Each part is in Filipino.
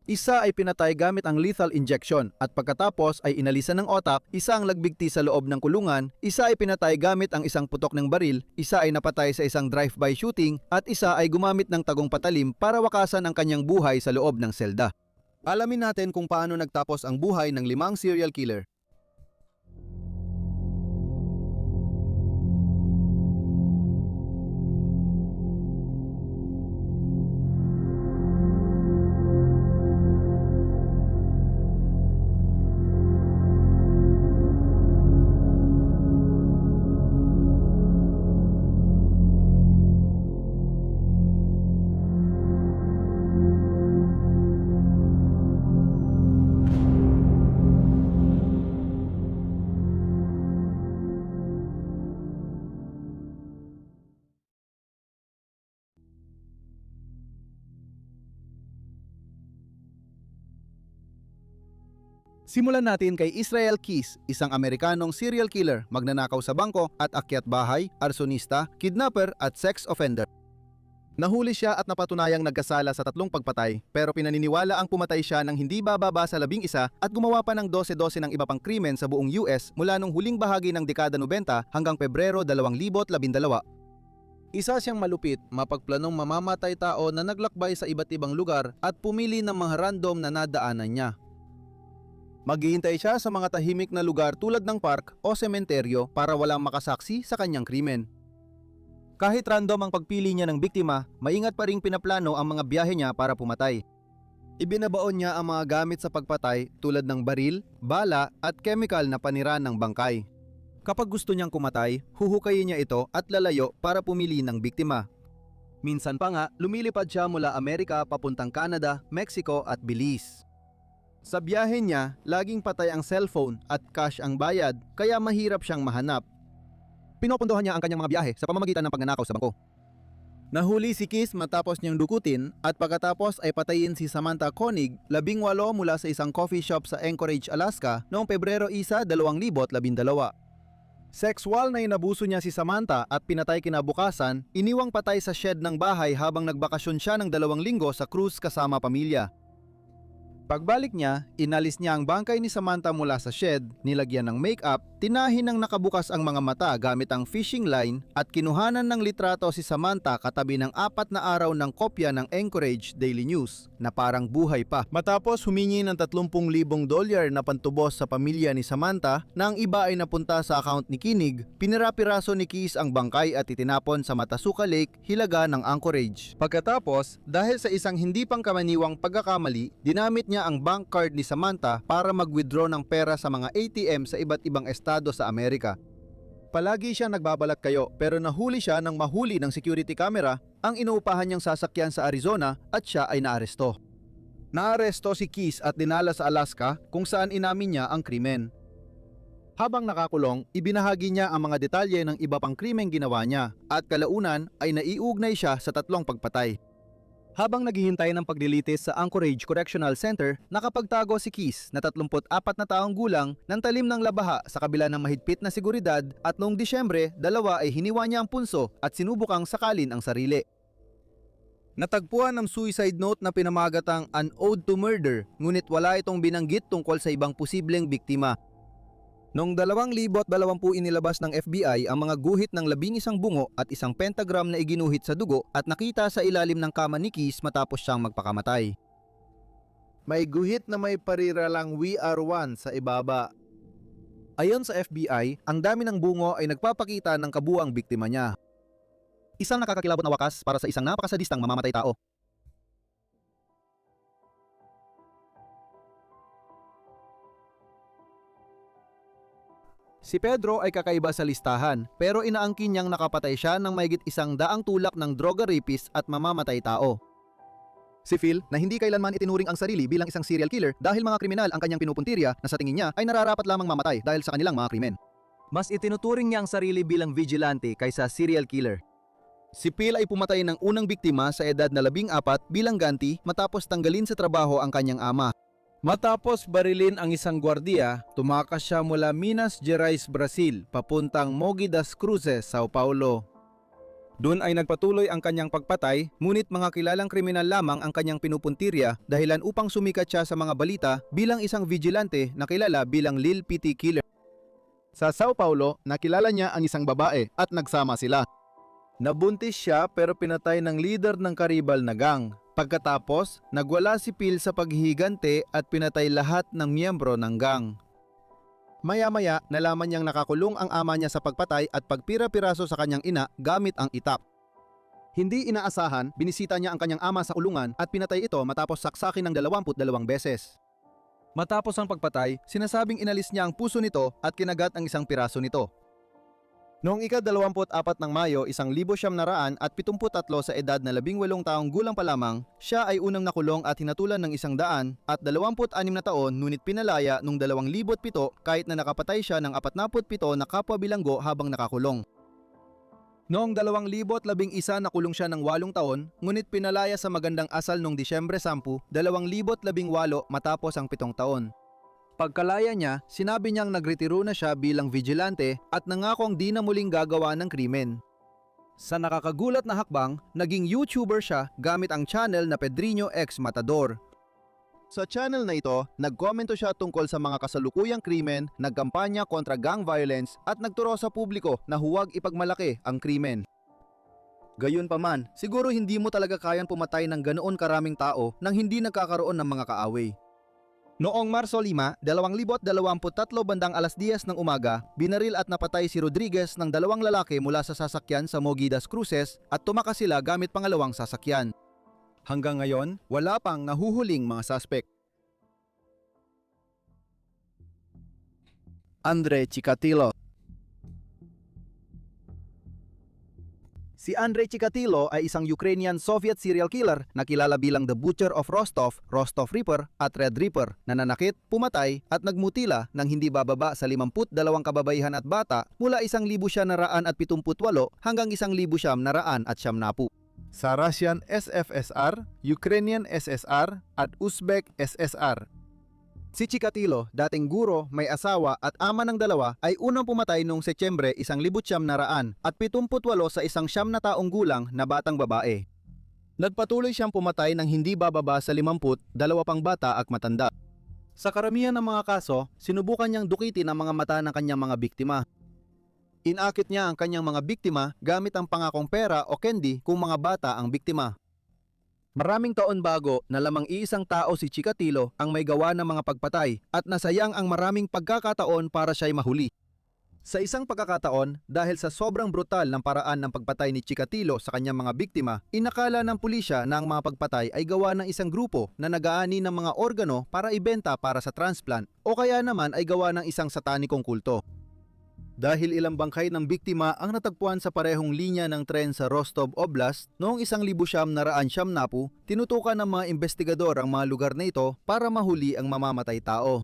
Isa ay pinatay gamit ang lethal injection at pagkatapos ay inalisan ng otak, isa ang lagbigti sa loob ng kulungan, isa ay pinatay gamit ang isang putok ng baril, isa ay napatay sa isang drive-by shooting at isa ay gumamit ng tagong patalim para wakasan ang kanyang buhay sa loob ng selda. Alamin natin kung paano nagtapos ang buhay ng 5 serial killer. Simulan natin kay Israel Keyes, isang Amerikanong serial killer, magnanakaw sa bangko at akyat bahay, arsonista, kidnapper at sex offender. Nahuli siya at napatunayang nagkasala sa 3 pagpatay, pero pinaniniwala ang pumatay siya ng hindi bababa sa 11 at gumawa pa ng 12-12 ng iba pang krimen sa buong US mula nung huling bahagi ng dekada 90 hanggang Pebrero 2012. Isa siyang malupit, mapagplanong mamamatay tao na naglakbay sa iba't ibang lugar at pumili ng mga random na nadaanan niya. Maghihintay siya sa mga tahimik na lugar tulad ng park o sementeryo para walang makasaksi sa kanyang krimen. Kahit random ang pagpili niya ng biktima, maingat pa ring pinaplano ang mga biyahe niya para pumatay. Ibinabaon niya ang mga gamit sa pagpatay tulad ng baril, bala at chemical na panira ng bangkay. Kapag gusto niyang kumatay, huhukayin niya ito at lalayo para pumili ng biktima. Minsan pa nga, lumilipad siya mula Amerika papuntang Canada, Mexico at Belize. Sa biyahe niya, laging patay ang cellphone at cash ang bayad, kaya mahirap siyang mahanap. Pinopondohan niya ang kanyang mga biyahe sa pamamagitan ng pagnanakaw sa bangko. Nahuli si Keyes matapos niyang dukutin at pagkatapos ay patayin si Samantha Koenig, 18 mula sa isang coffee shop sa Anchorage, Alaska noong Pebrero 1, 2012. Sexual na inabuso niya si Samantha at pinatay kinabukasan, iniwang patay sa shed ng bahay habang nagbakasyon siya ng 2 linggo sa cruise kasama pamilya. Pagbalik niya, inalis niya ang bangkay ni Samantha mula sa shed, nilagyan ng makeup, tinahin ng nakabukas ang mga mata gamit ang fishing line at kinuhanan ng litrato si Samantha katabi ng 4 na araw ng kopya ng Anchorage Daily News na parang buhay pa. Matapos humingi ng $30,000 na pantubos sa pamilya ni Samantha na ang iba ay napunta sa account ni Koenig, pinira-piraso ni Keyes ang bangkay at itinapon sa Matasuka Lake, Hilaga ng Anchorage. Pagkatapos, dahil sa isang hindi pangkamaniwang pagkakamali, dinamit niya ang bank card ni Samantha para mag-withdraw ng pera sa mga ATM sa iba't ibang estado sa Amerika. Palagi siya nagbabalat kayo pero nahuli siya nang mahuli ng security camera ang inuupahan niyang sasakyan sa Arizona at siya ay naaresto. Naaresto si Keyes at dinala sa Alaska kung saan inamin niya ang krimen. Habang nakakulong, ibinahagi niya ang mga detalye ng iba pang krimeng ginawa niya at kalaunan ay naiugnay siya sa 3 pagpatay. Habang naghihintay ng paglilitis sa Anchorage Correctional Center, nakapagtago si Keyes na 34 na taong gulang ng talim ng labaha sa kabila ng mahigpit na seguridad at noong Disyembre, 2 ay hiniwa niya ang punso at sinubukang sakalin ang sarili. Natagpuan ang suicide note na pinamagatang An Ode to Murder, ngunit wala itong binanggit tungkol sa ibang posibleng biktima. Noong 2020 inilabas ng FBI ang mga guhit ng 11 bungo at isang pentagram na iginuhit sa dugo at nakita sa ilalim ng kama ni Keyes matapos siyang magpakamatay. May guhit na may pariralang We Are One sa ibaba. Ayon sa FBI, ang dami ng bungo ay nagpapakita ng kabuuang biktima niya. Isang nakakakilabot na wakas para sa isang napakasadistang mamamatay tao. Si Pedro ay kakaiba sa listahan pero inaangkin niyang nakapatay siya ng mahigit 100 tulak ng droga rapist at mamamatay tao. Si Phil na hindi kailanman itinuring ang sarili bilang isang serial killer dahil mga kriminal ang kanyang pinupuntirya na sa tingin niya ay nararapat lamang mamatay dahil sa kanilang mga krimen. Mas itinuturing niya ang sarili bilang vigilante kaysa serial killer. Si Phil ay pumatay ng unang biktima sa edad na 14 bilang ganti matapos tanggalin sa trabaho ang kanyang ama. Matapos barilin ang isang gwardiya, tumakas siya mula Minas Gerais, Brazil, papuntang Mogi das Cruzes, Sao Paulo. Doon ay nagpatuloy ang kanyang pagpatay, ngunit mga kilalang kriminal lamang ang kanyang pinupuntirya dahilan upang sumikat siya sa mga balita bilang isang vigilante na kilala bilang Lil PT Killer. Sa Sao Paulo, nakilala niya ang isang babae at nagsama sila. Nabuntis siya pero pinatay ng leader ng karibal na gang. Pagkatapos, nagwala si Phil sa paghihigante at pinatay lahat ng miyembro ng gang. Maya-maya, nalaman niyang nakakulong ang ama niya sa pagpatay at pagpira-piraso sa kanyang ina gamit ang itap. Hindi inaasahan, binisita niya ang kanyang ama sa kulungan at pinatay ito matapos saksakin ng 22 beses. Matapos ang pagpatay, sinasabing inalis niya ang puso nito at kinagat ang isang piraso nito. Noong ika-24 ng Mayo, 1973 sa edad na 18 taong gulang pa lamang, siya ay unang nakulong at hinatulan ng 100 at 26 na taon ngunit pinalaya noong 2007 kahit na nakapatay siya ng 47 na kapwa bilanggo habang nakakulong. Noong 2011 nakulong siya ng 8 taon ngunit pinalaya sa magandang asal noong Disyembre 10, 2018 matapos ang 7 taon. Pagkalaya niya, sinabi niyang nagretiro na siya bilang vigilante at nangakong di na muling gagawa ng krimen. Sa nakakagulat na hakbang, naging YouTuber siya gamit ang channel na Pedrinho X Matador. Sa channel na ito, nagkomento siya tungkol sa mga kasalukuyang krimen, nagkampanya kontra gang violence at nagturo sa publiko na huwag ipagmalaki ang krimen. Gayunpaman, siguro hindi mo talaga kayang pumatay ng ganoon karaming tao nang hindi nagkakaroon ng mga kaaway. Noong Marso 5, 2023 bandang alas 10 ng umaga, binaril at napatay si Rodriguez ng 2 lalaki mula sa sasakyan sa Mogidas Cruces at tumakas sila gamit pangalawang sasakyan. Hanggang ngayon, wala pang nahuhuling mga suspect. Andre Chikatilo. Si Andrei Chikatilo ay isang Ukrainian Soviet serial killer na kilala bilang The Butcher of Rostov, Rostov Ripper at Red Ripper, na nanakit, pumatay at nagmutila ng hindi bababa sa 52 kababaihan at bata mula 1,978 hanggang 1,990. Sa Russian SFSR, Ukrainian SSR at Uzbek SSR. Si Chikatilo, dating guro, may asawa at ama ng 2, ay unang pumatay noong Setyembre 1978 at 78 sa isang 9 na taong gulang na batang babae. Nagpatuloy siyang pumatay ng hindi bababa sa 50, 2 pang bata at matanda. Sa karamihan ng mga kaso, sinubukan niyang dukitin ang mga mata ng kanyang mga biktima. Inakit niya ang kanyang mga biktima gamit ang pangakong pera o candy kung mga bata ang biktima. Maraming taon bago na lamang iisang tao si Chikatilo ang may gawa ng mga pagpatay at nasayang ang maraming pagkakataon para siya'y mahuli. Sa isang pagkakataon, dahil sa sobrang brutal ng paraan ng pagpatay ni Chikatilo sa kanyang mga biktima, inakala ng pulisya na ang mga pagpatay ay gawa ng isang grupo na nag-aani ng mga organo para ibenta para sa transplant o kaya naman ay gawa ng isang satanikong kulto. Dahil ilang bangkay ng biktima ang natagpuan sa parehong linya ng tren sa Rostov Oblast noong 1970, tinutukan ng mga investigador ang mga lugar na ito para mahuli ang mamamatay tao.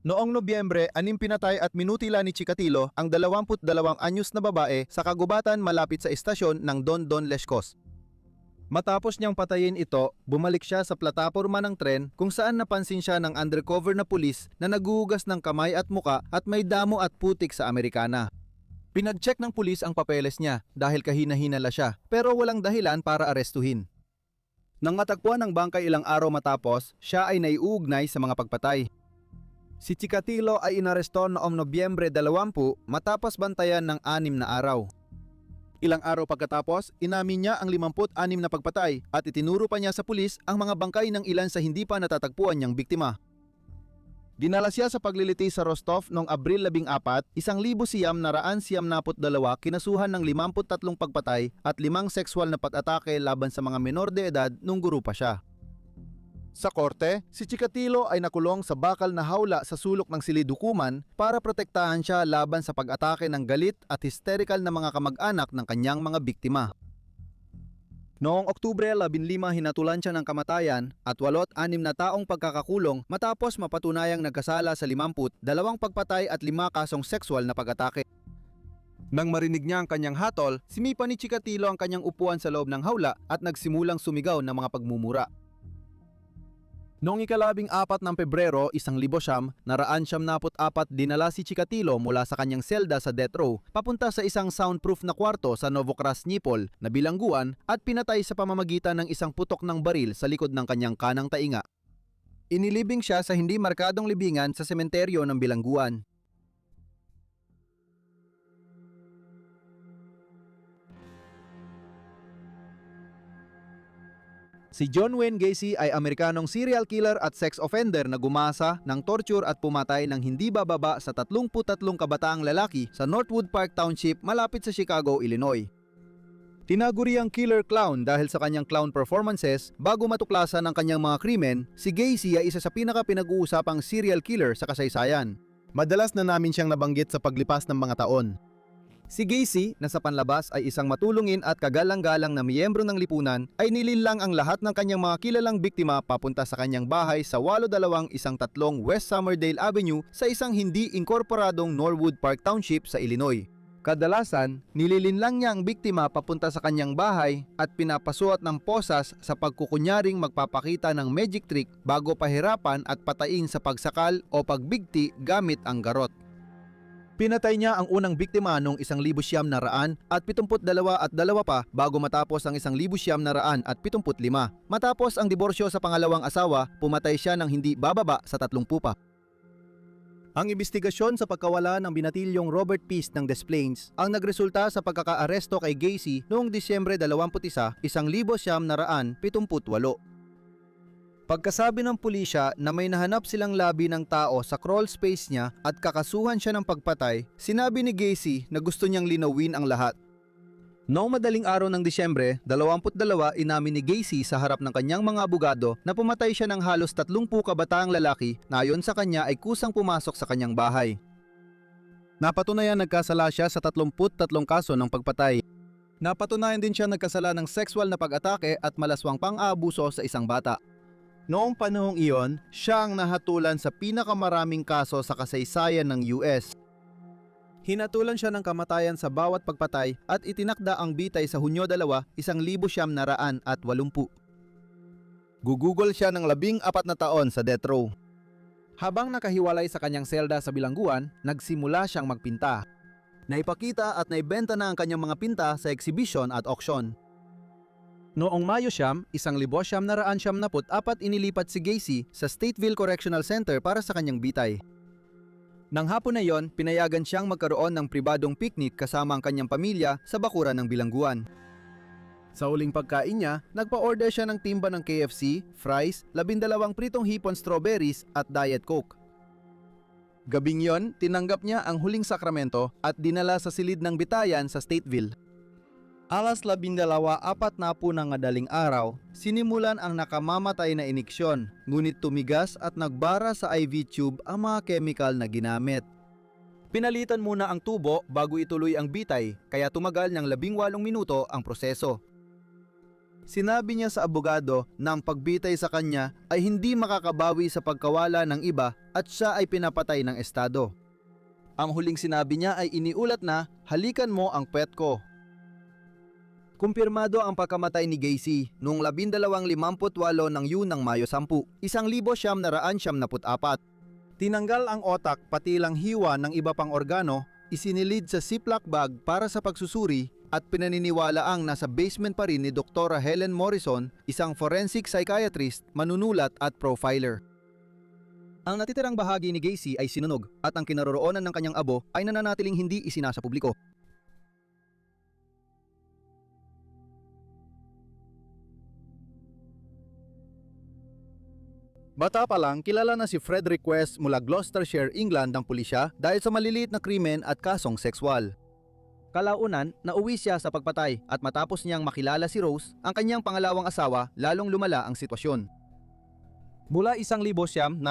Noong Nobyembre, 6 pinatay at minutila ni Chikatilo ang 22 anyos na babae sa kagubatan malapit sa istasyon ng Don Don Leshkos. Matapos niyang patayin ito, bumalik siya sa plataporma ng tren kung saan napansin siya ng undercover na pulis na naguhugas ng kamay at muka at may damo at putik sa Amerikana. Pinag-check ng pulis ang papeles niya dahil kahina-hinala siya pero walang dahilan para arestuhin. Nang matagpuan ng bangkay ilang araw matapos, siya ay naiuugnay sa mga pagpatay. Si Chikatilo ay inaresto noong Nobyembre 20 matapos bantayan ng 6 na araw. Ilang araw pagkatapos, inamin niya ang 56 na pagpatay at itinuro pa niya sa pulis ang mga bangkay ng ilan sa hindi pa natatagpuan niyang biktima. Dinala siya sa pagliliti sa Rostov noong Abril 14, 1992 kinasuhan ng 53 pagpatay at 5 sexual na pag-atake laban sa mga menor de edad nung guro pa siya. Sa korte, si Chikatilo ay nakulong sa bakal na hawla sa sulok ng Silidukuman para protektahan siya laban sa pag-atake ng galit at hysterical na mga kamag-anak ng kanyang mga biktima. Noong Oktubre 15 hinatulan siya ng kamatayan at 86 na taong pagkakakulong matapos mapatunayang nagkasala sa 50, 2 pagpatay at 5 kasong sexual na pag-atake. Nang marinig niya ang kanyang hatol, sinipa ni Chikatilo ang kanyang upuan sa loob ng hawla at nagsimulang sumigaw ng mga pagmumura. Noong ika-14 ng Pebrero, 1974, dinala si Chikatilo mula sa kanyang selda sa death row papunta sa isang soundproof na kwarto sa Novokrasnypol na bilangguan at pinatay sa pamamagitan ng isang putok ng baril sa likod ng kanyang kanang tainga. Inilibing siya sa hindi markadong libingan sa sementeryo ng bilangguan. Si John Wayne Gacy ay Amerikanong serial killer at sex offender na gumasa ng torture at pumatay ng hindi bababa sa 33 kabataang lalaki sa Northwood Park Township malapit sa Chicago, Illinois. Tinaguri ang killer clown dahil sa kanyang clown performances. Bago matuklasan ang kanyang mga krimen, si Gacy ay isa sa pinaka-pinag-uusapang serial killer sa kasaysayan. Madalas na namin siyang nabanggit sa paglipas ng mga taon. Si Gacy, na sa panlabas ay isang matulungin at kagalang-galang na miyembro ng lipunan, ay nilinlang ang lahat ng kanyang mga kilalang biktima papunta sa kanyang bahay sa 82113 West Summerdale Avenue sa isang hindi inkorporadong Norwood Park Township sa Illinois. Kadalasan, nililinlang niya ang biktima papunta sa kanyang bahay at pinapasuot ng posas sa pagkukunyaring magpapakita ng magic trick bago pahirapan at patayin sa pagsakal o pagbigti gamit ang garot. Pinatay niya ang unang biktima noong 1972 at 2 pa bago matapos ang 1975. Matapos ang diborsyo sa pangalawang asawa, pumatay siya ng hindi bababa sa 30 pa. Ang imbestigasyon sa pagkawala ng binatilyong Robert Peace ng Des Plaines ang nagresulta sa pagkakaaresto kay Gacy noong Disyembre 21, 1978. Pagkasabi ng pulisya na may nahanap silang labi ng tao sa crawl space niya at kakasuhan siya ng pagpatay, sinabi ni Gacy na gusto niyang linawin ang lahat. Noong madaling araw ng Disyembre 22, inamin ni Gacy sa harap ng kanyang mga abogado na pumatay siya ng halos 30 kabataang lalaki na ayon sa kanya ay kusang pumasok sa kanyang bahay. Napatunayan nagkasala siya sa 33 kaso ng pagpatay. Napatunayan din siya nagkasala ng sexual na pag-atake at malaswang pang-aabuso sa isang bata. Noong panahong iyon, siya ang nahatulan sa pinakamaraming kaso sa kasaysayan ng US. Hinatulan siya ng kamatayan sa bawat pagpatay at itinakda ang bitay sa Hunyo 2, 1980. Gugugol siya ng 14 na taon sa death row. Habang nakahiwalay sa kanyang selda sa bilangguan, nagsimula siyang magpinta. Naipakita at naibenta na ang kanyang mga pinta sa exhibition at auction. Noong Mayo 1974, inilipat si Gacy sa Stateville Correctional Center para sa kanyang bitay. Nang hapon na yon, pinayagan siyang magkaroon ng pribadong picnic kasama ang kanyang pamilya sa bakuran ng bilangguan. Sa uling pagkain niya, nagpa-order siya ng timba ng KFC, fries, 12 pritong hipon strawberries at Diet Coke. Gabing yon, tinanggap niya ang huling sakramento at dinala sa silid ng bitayan sa Stateville. Alas 12:40 ng madaling araw, sinimulan ang nakamamatay na iniksyon, ngunit tumigas at nagbara sa IV tube ang mga chemical na ginamit. Pinalitan muna ang tubo bago ituloy ang bitay, kaya tumagal ng 18 minuto ang proseso. Sinabi niya sa abogado na ang pagbitay sa kanya ay hindi makakabawi sa pagkawala ng iba at siya ay pinapatay ng estado. Ang huling sinabi niya ay iniulat na, "Halikan mo ang pet ko." Kumpirmado ang pagkamatay ni Gacy noong 12:58 ng Yun ng Mayo 10, 1974. Tinanggal ang otak pati lang hiwa ng iba pang organo, isinilid sa Ziploc bag para sa pagsusuri at pinaniniwalaang nasa basement pa rin ni Dr. Helen Morrison, isang forensic psychiatrist, manunulat at profiler. Ang natitirang bahagi ni Gacy ay sinunog at ang kinaroroonan ng kanyang abo ay nananatiling hindi isinasa publiko. Bata pa lang, kilala na si Frederick West mula Gloucestershire, England ng pulisya dahil sa maliliit na krimen at kasong sexual. Kalaunan, nauwi siya sa pagpatay at matapos niyang makilala si Rose, ang kanyang pangalawang asawa, lalong lumala ang sitwasyon. Mula 1967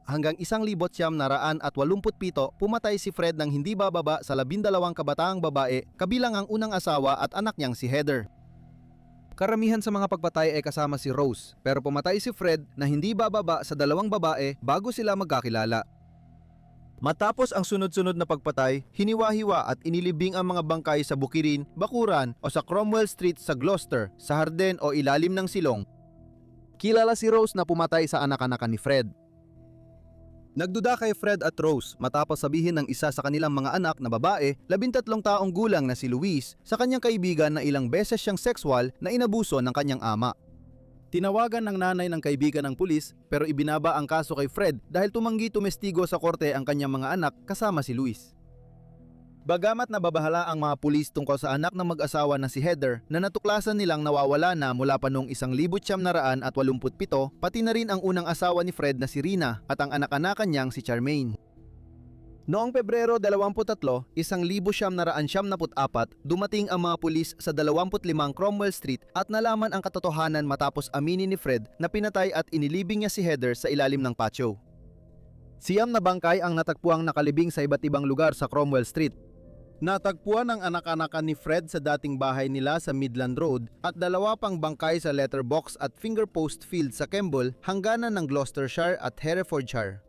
hanggang 1987, pumatay si Fred ng hindi bababa sa 12 kabataang babae, kabilang ang unang asawa at anak niyang si Heather. Karamihan sa mga pagpatay ay kasama si Rose, pero pumatay si Fred na hindi bababa sa 2 babae bago sila magkakilala. Matapos ang sunod-sunod na pagpatay, hiniwa-hiwa at inilibing ang mga bangkay sa bukirin, bakuran o sa Cromwell Street sa Gloucester, sa harden o ilalim ng silong. Kilala si Rose na pumatay sa anak-anakan ni Fred. Nagduda kay Fred at Rose matapos sabihin ng isa sa kanilang mga anak na babae, 13 taong gulang na si Luis, sa kanyang kaibigan na ilang beses siyang sexual na inabuso ng kanyang ama. Tinawagan ng nanay ng kaibigan ng pulis pero ibinaba ang kaso kay Fred dahil tumanggi tumestigo sa korte ang kanyang mga anak kasama si Luis. Bagamat nababahala ang mga pulis tungkol sa anak ng mag-asawa na si Heather na natuklasan nilang nawawala na mula pa noong 1987, pati na rin ang unang asawa ni Fred na si Rina at ang anak-anakan niyang si Charmaine. Noong Pebrero 23, 1974, dumating ang mga pulis sa 25 Cromwell Street at nalaman ang katotohanan matapos aminin ni Fred na pinatay at inilibing niya si Heather sa ilalim ng patio. Siyam na bangkay ang natagpuang nakalibing sa iba't ibang lugar sa Cromwell Street. Natagpuan ang anak-anakan ni Fred sa dating bahay nila sa Midland Road at 2 pang bangkay sa letterbox at fingerpost field sa Kemble, hangganan ng Gloucestershire at Herefordshire.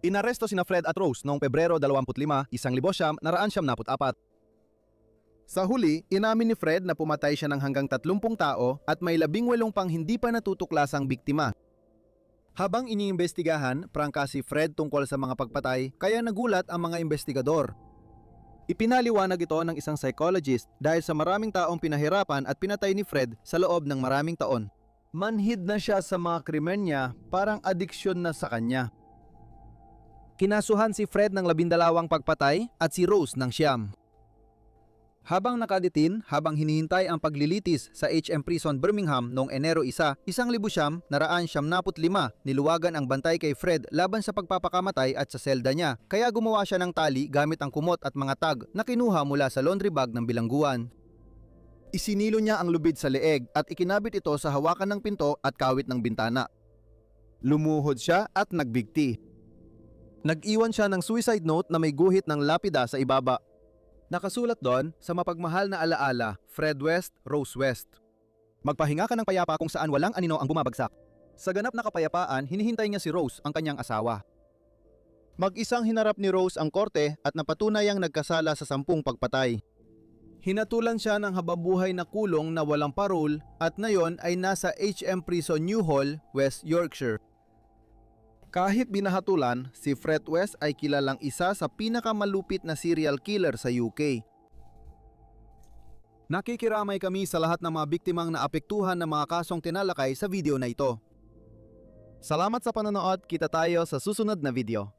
Inaresto sina Fred at Rose noong Pebrero 25, 1974. Sa huli, inamin ni Fred na pumatay siya ng hanggang 30 tao at may 18 pang hindi pa natutuklasang biktima. Habang iniimbestigahan, prangka si Fred tungkol sa mga pagpatay kaya nagulat ang mga investigador. Ipinaliwanag ito ng isang psychologist dahil sa maraming taong pinahirapan at pinatay ni Fred sa loob ng maraming taon. Manhid na siya sa mga krimen niya, parang adiksyon na sa kanya. Kinasuhan si Fred ng 12 pagpatay at si Rose ng 9. Habang nakaditin, habang hinihintay ang paglilitis sa HM Prison Birmingham noong Enero 1, 1975, niluwagan ang bantay kay Fred laban sa pagpapakamatay at sa selda niya, kaya gumawa siya ng tali gamit ang kumot at mga tag na kinuha mula sa laundry bag ng bilangguan. Isinilo niya ang lubid sa leeg at ikinabit ito sa hawakan ng pinto at kawit ng bintana. Lumuhod siya at nagbigti. Nag-iwan siya ng suicide note na may guhit ng lapida sa ibaba. Nakasulat doon, sa mapagmahal na alaala, Fred West, Rose West. Magpahinga ka ng payapa kung saan walang anino ang bumabagsak. Sa ganap na kapayapaan, hinihintay niya si Rose, ang kanyang asawa. Mag-isang hinarap ni Rose ang korte at napatunayang nagkasala sa 10 pagpatay. Hinatulan siya ng hababuhay na kulong na walang parol at ngayon ay nasa HM Prison Newhall, West Yorkshire. Kahit binahatulan, si Fred West ay kilalang isa sa pinakamalupit na serial killer sa UK. Nakikiramay kami sa lahat ng mga biktimang naapektuhan ng mga kasong tinalakay sa video na ito. Salamat sa panonood, kita tayo sa susunod na video.